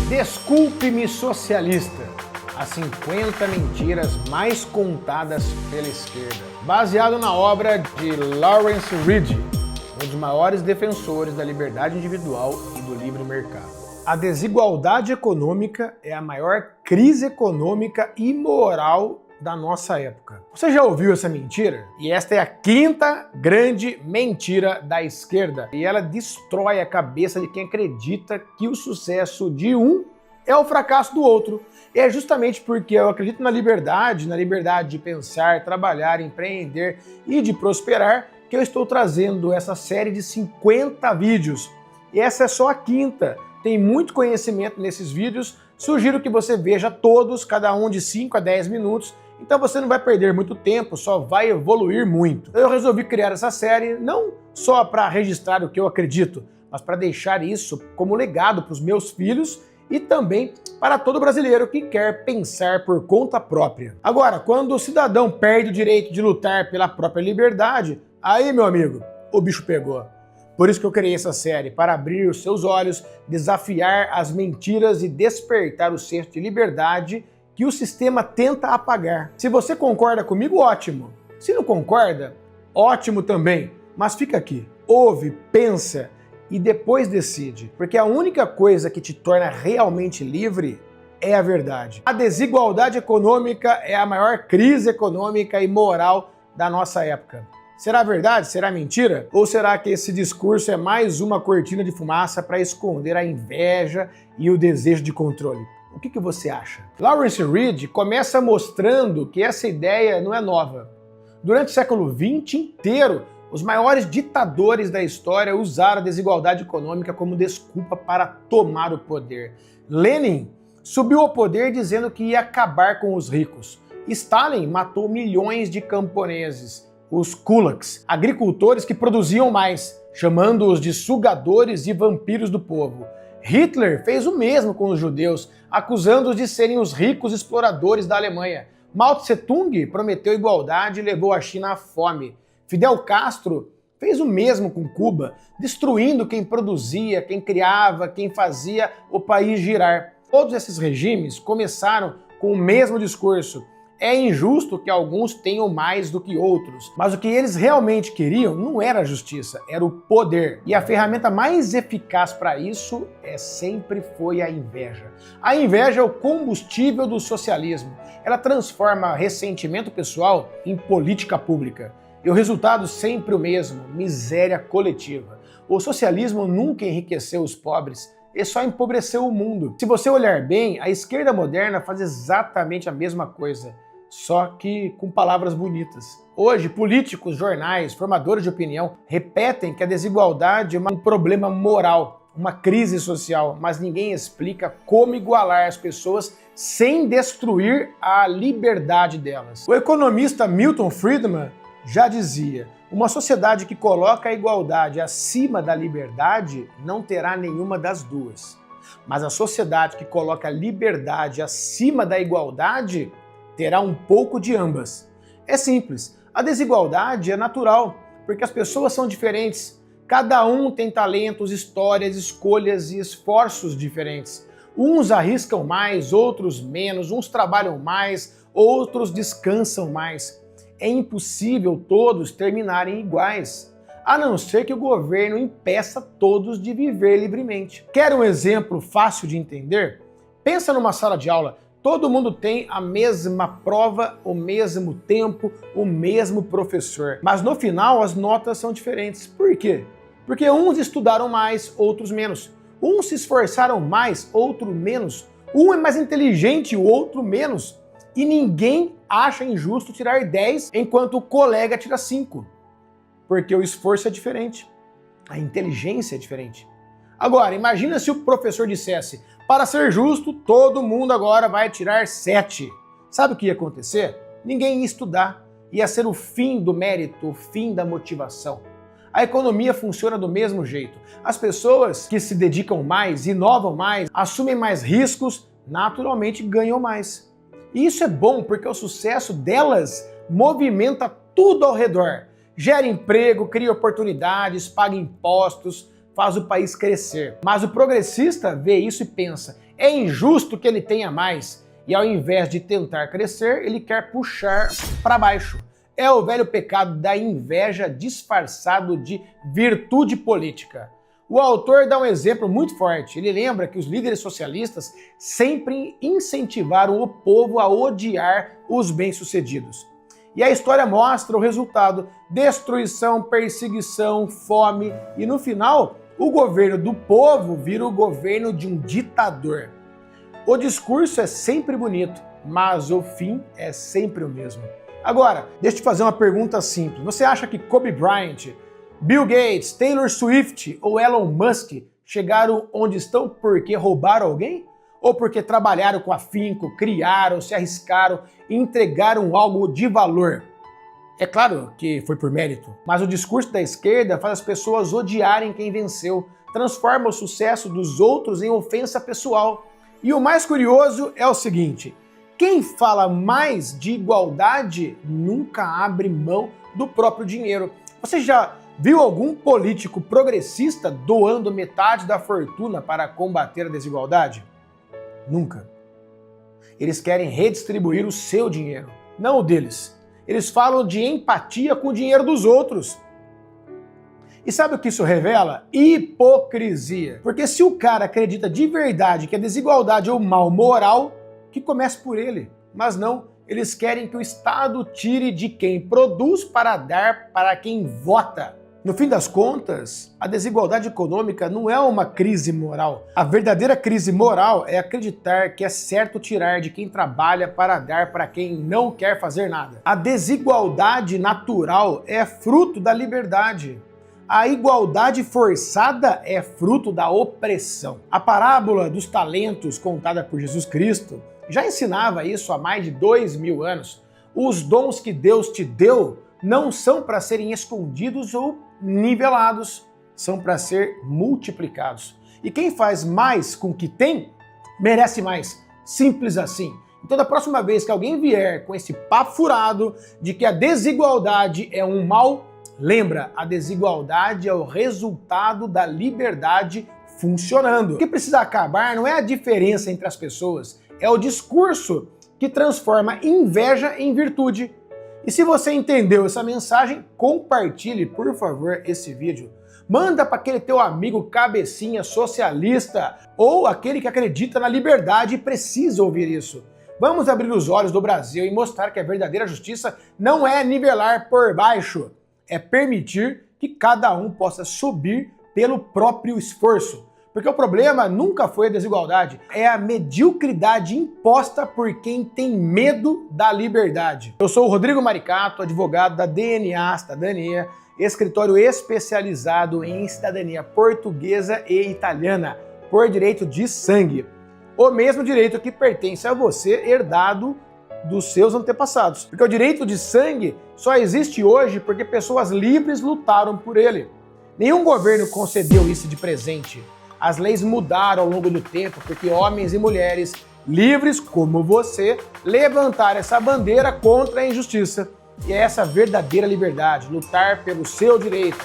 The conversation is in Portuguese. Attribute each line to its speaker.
Speaker 1: Desculpe-me, socialista. As 50 mentiras mais contadas pela esquerda. Baseado na obra de Lawrence Reed, um dos maiores defensores da liberdade individual e do livre mercado. A desigualdade econômica é a maior crise econômica e moral da nossa época. Você já ouviu essa mentira? E esta é a quinta grande mentira da esquerda. E ela destrói a cabeça de quem acredita que o sucesso de um é o fracasso do outro. E é justamente porque eu acredito na liberdade de pensar, trabalhar, empreender e de prosperar, que eu estou trazendo essa série de 50 vídeos. E essa é só a quinta. Tem muito conhecimento nesses vídeos. Sugiro que você veja todos, cada um de 5 a 10 minutos. Então você não vai perder muito tempo, só vai evoluir muito. Eu resolvi criar essa série não só para registrar o que eu acredito, mas para deixar isso como legado para os meus filhos e também para todo brasileiro que quer pensar por conta própria. Agora, quando o cidadão perde o direito de lutar pela própria liberdade, aí, meu amigo, o bicho pegou. Por isso que eu criei essa série, para abrir os seus olhos, desafiar as mentiras e despertar o senso de liberdade que o sistema tenta apagar. Se você concorda comigo, ótimo. Se não concorda, ótimo também. Mas fica aqui, ouve, pensa e depois decide. Porque a única coisa que te torna realmente livre é a verdade. A desigualdade econômica é a maior crise econômica e moral da nossa época. Será verdade? Será mentira? Ou será que esse discurso é mais uma cortina de fumaça para esconder a inveja e o desejo de controle? O que você acha? Lawrence Reed começa mostrando que essa ideia não é nova. Durante o século XX inteiro, os maiores ditadores da história usaram a desigualdade econômica como desculpa para tomar o poder. Lenin subiu ao poder dizendo que ia acabar com os ricos. Stalin matou milhões de camponeses, os kulaks, agricultores que produziam mais, chamando-os de sugadores e vampiros do povo. Hitler fez o mesmo com os judeus, acusando-os de serem os ricos exploradores da Alemanha. Mao Tse-tung prometeu igualdade e levou a China à fome. Fidel Castro fez o mesmo com Cuba, destruindo quem produzia, quem criava, quem fazia o país girar. Todos esses regimes começaram com o mesmo discurso. É injusto que alguns tenham mais do que outros, mas o que eles realmente queriam não era a justiça, era o poder. E a ferramenta mais eficaz para isso sempre foi a inveja. A inveja é o combustível do socialismo. Ela transforma ressentimento pessoal em política pública. E o resultado sempre o mesmo, miséria coletiva. O socialismo nunca enriqueceu os pobres, ele só empobreceu o mundo. Se você olhar bem, a esquerda moderna faz exatamente a mesma coisa, só que com palavras bonitas. Hoje, políticos, jornais, formadores de opinião repetem que a desigualdade é um problema moral, uma crise social, mas ninguém explica como igualar as pessoas sem destruir a liberdade delas. O economista Milton Friedman já dizia: uma sociedade que coloca a igualdade acima da liberdade não terá nenhuma das duas. Mas a sociedade que coloca a liberdade acima da igualdade terá um pouco de ambas. É simples, a desigualdade é natural, porque as pessoas são diferentes. Cada um tem talentos, histórias, escolhas e esforços diferentes. Uns arriscam mais, outros menos, uns trabalham mais, outros descansam mais. É impossível todos terminarem iguais, a não ser que o governo impeça todos de viver livremente. Quer um exemplo fácil de entender? Pensa numa sala de aula. Todo mundo tem a mesma prova, o mesmo tempo, o mesmo professor. Mas no final as notas são diferentes. Por quê? Porque uns estudaram mais, outros menos. Uns se esforçaram mais, outro menos. Um é mais inteligente, o outro menos. E ninguém acha injusto tirar 10 enquanto o colega tira 5. Porque o esforço é diferente. A inteligência é diferente. Agora, imagina se o professor dissesse: para ser justo, todo mundo agora vai tirar 7. Sabe o que ia acontecer? Ninguém ia estudar. Ia ser o fim do mérito, o fim da motivação. A economia funciona do mesmo jeito. As pessoas que se dedicam mais, inovam mais, assumem mais riscos, naturalmente ganham mais. E isso é bom porque o sucesso delas movimenta tudo ao redor. Gera emprego, cria oportunidades, paga impostos, faz o país crescer. Mas o progressista vê isso e pensa, é injusto que ele tenha mais, e ao invés de tentar crescer, ele quer puxar para baixo. É o velho pecado da inveja disfarçado de virtude política. O autor dá um exemplo muito forte. Ele lembra que os líderes socialistas sempre incentivaram o povo a odiar os bem-sucedidos. E a história mostra o resultado: destruição, perseguição, fome e no final, o governo do povo vira o governo de um ditador. O discurso é sempre bonito, mas o fim é sempre o mesmo. Agora, deixa eu te fazer uma pergunta simples. Você acha que Kobe Bryant, Bill Gates, Taylor Swift ou Elon Musk chegaram onde estão porque roubaram alguém? Ou porque trabalharam com afinco, criaram, se arriscaram e entregaram algo de valor? É claro que foi por mérito, mas o discurso da esquerda faz as pessoas odiarem quem venceu, transforma o sucesso dos outros em ofensa pessoal. E o mais curioso é o seguinte: quem fala mais de igualdade nunca abre mão do próprio dinheiro. Você já viu algum político progressista doando metade da fortuna para combater a desigualdade? Nunca. Eles querem redistribuir o seu dinheiro, não o deles. Eles falam de empatia com o dinheiro dos outros. E sabe o que isso revela? Hipocrisia. Porque se o cara acredita de verdade que a desigualdade é o mal moral, que comece por ele. Mas não, eles querem que o Estado tire de quem produz para dar para quem vota. No fim das contas, a desigualdade econômica não é uma crise moral. A verdadeira crise moral é acreditar que é certo tirar de quem trabalha para dar para quem não quer fazer nada. A desigualdade natural é fruto da liberdade. A igualdade forçada é fruto da opressão. A parábola dos talentos contada por Jesus Cristo já ensinava isso há mais de 2000 anos. Os dons que Deus te deu não são para serem escondidos ou nivelados, são para ser multiplicados. E quem faz mais com o que tem, merece mais. Simples assim. Então, da próxima vez que alguém vier com esse papo furado de que a desigualdade é um mal, lembra, a desigualdade é o resultado da liberdade funcionando. O que precisa acabar não é a diferença entre as pessoas, é o discurso que transforma inveja em virtude. E se você entendeu essa mensagem, compartilhe, por favor, esse vídeo. Manda para aquele teu amigo cabecinha socialista ou aquele que acredita na liberdade e precisa ouvir isso. Vamos abrir os olhos do Brasil e mostrar que a verdadeira justiça não é nivelar por baixo, é permitir que cada um possa subir pelo próprio esforço. Porque o problema nunca foi a desigualdade, é a mediocridade imposta por quem tem medo da liberdade. Eu sou o Rodrigo Maricato, advogado da DNA Cidadania, escritório especializado em cidadania portuguesa e italiana, por direito de sangue. O mesmo direito que pertence a você, herdado dos seus antepassados. Porque o direito de sangue só existe hoje porque pessoas livres lutaram por ele. Nenhum governo concedeu isso de presente. As leis mudaram ao longo do tempo porque homens e mulheres livres como você levantaram essa bandeira contra a injustiça. E é essa verdadeira liberdade, lutar pelo seu direito.